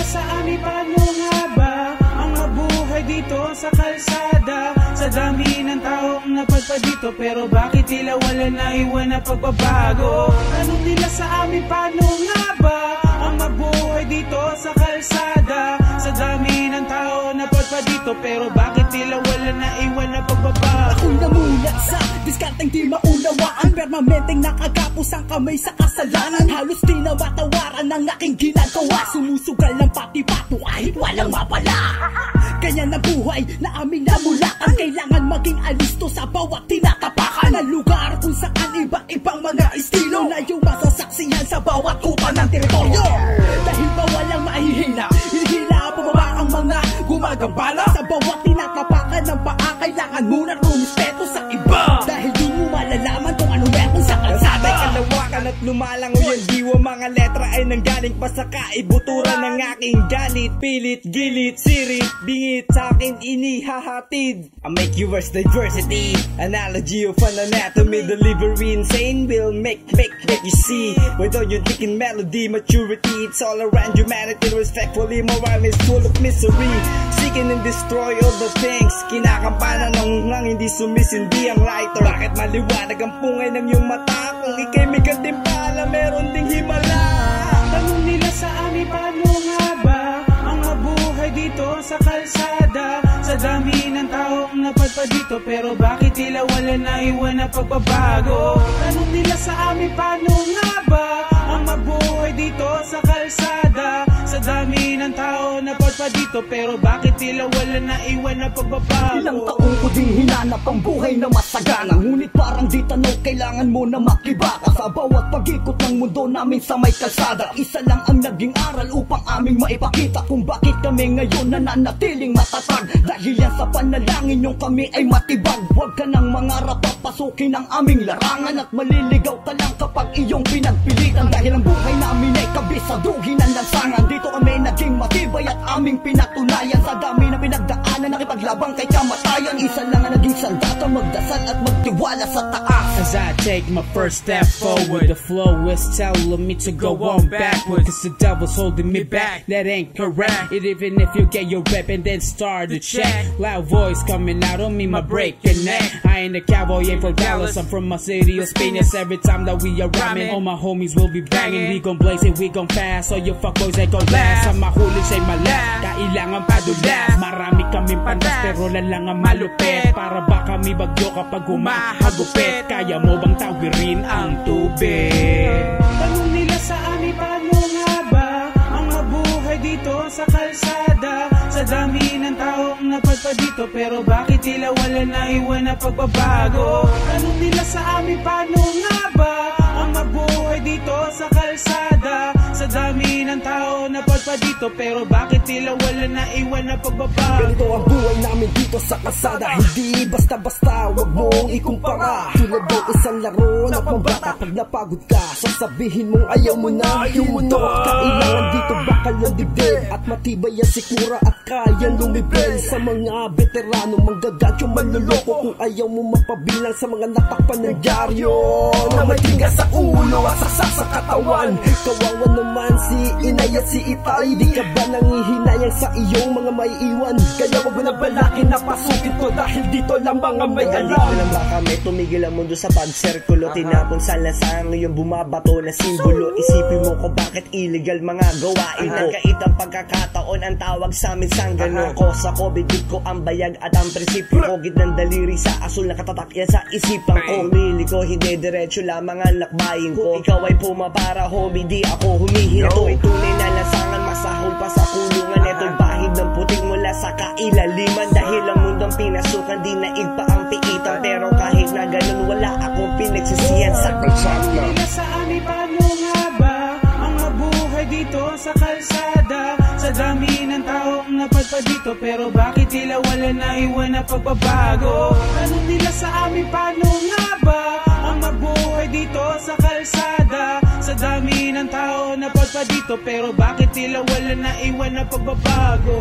sa amin, paano nga ba ang mabuhay dito sa kalsada? Sa dami ng taong napadpad dito, pero bakit tila wala na iwan na pagbabago? Tanong nila sa amin, paano nga ba ang mabuhay dito sa kalsada? Sa dami ng tao napadpad dito, pero bakit tila wala na iwan na pagbabago? Ako namulat sa diskarteng di maunawaan, permanenteng nakagapos ang kamay sa kasalanan. Halos di na matawaran ang aking ginagawa. Sumusugal ng pati-pato kahit walang mapala. Kanya na buhay na aming namulakan, kailangan maging alisto sa bawat tinatapakan na lugar kung saan iba-ibang mga estilo na yung masasaksihan sa bawat kupa ng teritoryo. Dahil ba walang mahihina, hihila pababa ang mga gumagambala. Sa bawat tinatapakan ng paa, kailangan muna rumispeto sa iba. Dahil di mo malalaman kung ano meron sa kalsada. Sabay kalawakan at lumalango yung diwa, mga letra ay nanggaling pa sa kaibuturan ng aking galit. Pilit, gilit, sirit, bingit, sa akin inihahatid. I make you worse diversity, analogy of an anatomy. Delivery insane will make you see. With all your thinking melody, maturity, it's all around humanity. Respectfully, moral is full of misery. Seeking and destroy all the things. Kinakampanan ng nang hindi sumisindi ang lighter. Bakit maliwanag ang pungay ng iyong mata? Kung ikay may gantimpala, meron ding himala. Tanong nila sa amin, paano nga ba ang mabuhay dito sa kalsada? Sa dami ng taong napadpad dito, pero bakit tila wala na iwan na pagbabago? Tanong nila sa amin, paano nga ba ang mabuhay dito sa kalsada? Sa dami ng tao napadpad dito, pero bakit tila wala na iwan na pagbabago? Ilang taong ko din hinanap ang buhay na masagana, ngunit parang di tanaw, kailangan mo na makibaka. Sa bawat pag-ikot ng mundo namin sa may kalsada, isa lang ang naging aral upang aming maipakita kung bakit kami ngayon nananatiling matatag. Dahil yan sa panalangin yung kami ay matibag. Huwag ka nang mangarap papasukin ang aming larangan, at maliligaw ka lang kapag iyong pinagpilitan. Dahil ang buhay namin ay kabisaduhin ng lansangan, dito kami naging matibay at aming pinatunayan. Sa dami na pinagdaanan, nakipaglabang kay kamatayan. Isa lang ang naging sandata, magdasal at magtiwala sa taas. As I take my first step forward, the flow is telling me to go on backward, cause the devil's holding me back, that ain't correct. Even if you get your rep and then start to check, loud voice coming out on me, my break your neck. I ain't a cowboy, ain't from Dallas, I'm from my city of Spainers. Every time that we are rhyming, all my homies will be banging. We gon' blaze it, we gon' fast, all your fuckboys ain't gon' last. Sa mahuli siya'y malas, kailangan padulas. Marami kaming pandas, pero lang ang malupit. Para ba kami bagyo kapag humahagupit? Kaya mo bang tawirin ang tubig? Tanong nila sa amin, paano nga ba ang mabuhay dito sa kalsada? Sa dami ng taong napadpad dito, pero bakit tila wala na iwan na pagbabago? Tanong nila sa amin, paano nga ba ang mabuhay dito sa kalsada? Sa dami ng tao napadpad dito, pero bakit tila wala na iwan na pagbabago? Ganito ang buhay namin dito sa kalsada, hindi basta-basta, wag mong ikumpara. Tulad ng isang laro na pambata, pag napagod ka, sasabihin mong ayaw mo na himundo. Kailangan dito bakal ng dibdib, at matibay ang sikmura at kayang lumibel. Sa mga veterano, manggagantyo, manluloko, kung ayaw mo mapabilang sa mga natakpan ng dyaryo na may tigas sa ulo at saksak sa katawan. Kawawa naman si inay at si itay, di ka ba nangihinayang sa iyong mga maiiwan? Kaya wag mo na balakin na pasukin ko, dahil dito lang mga may alam. Dito lang ba kami tumigil ang mundo sa pagsirkulo? Tinapon sa lansangan ngayon bumabato na simbolo. Isipin mo ko bakit illegal mga gawain ko. Nagkaitang pagkakataon ang tawag sa amin sanggano ko. Sa COVID ko ang bayag at ang prinsipyo ko. Gitnang daliri sa asul na katatakyan sa isipan ko. Umili ko hindi diretso lamang ang lakbayin ko. Ikaw ay pumapara homie, di ako humihinto. Ito'y tunay na lansangan, masahol pa sa kulungan. Ito'y bahid ng puting mula sa kailaliman. Dahil ang mundong pinasukan, di naig pa ang piitan. Pero kahit na ganun, wala akong pinagsisiyan sa kalsada. Nila sa amin, paano nga ba ang mabuhay dito sa kalsada? Sa dami ng taong napadpad dito, pero bakit tila wala na iwan na pagbabago? Tanong nila sa amin, paano nga ba ang mabuhay dito sa kalsada? Sa dami ng tao napadpad dito, pero bakit tila wala na iwan na pagbabago?